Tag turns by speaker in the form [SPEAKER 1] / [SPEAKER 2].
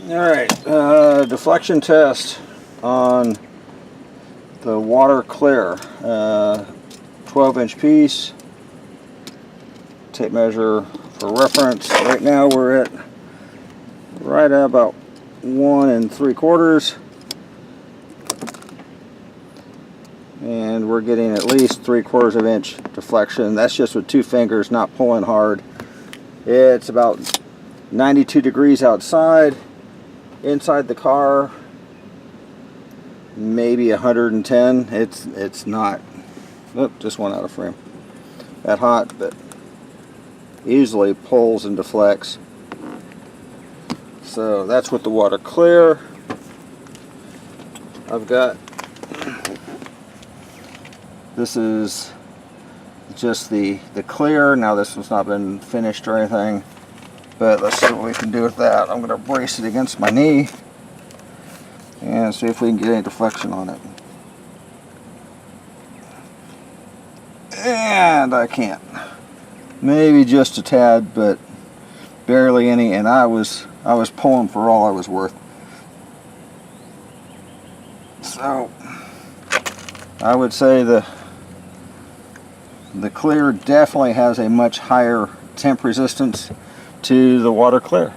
[SPEAKER 1] Alright, deflection test on the Water Clear. 12-inch piece. Tape measure for reference. Right now we're at right at about 1 3/4. And we're getting at least 3/4 of inch deflection. That's just with 2 fingers, not pulling hard. It's about 92 degrees outside. Inside the car, maybe 110. It's not, oh, just went out of frame, that hot, but easily pulls and deflects. So that's with the Water Clear. I've got, this is just the clear. Now this one's not been finished or anything, but let's see what we can do with that. I'm going to brace it against my knee and see if we can get any deflection on it. And I can't. Maybe just a tad, but barely any, and I was pulling for all I was worth. So I would say the Clear definitely has a much higher temp resistance to the Water Clear.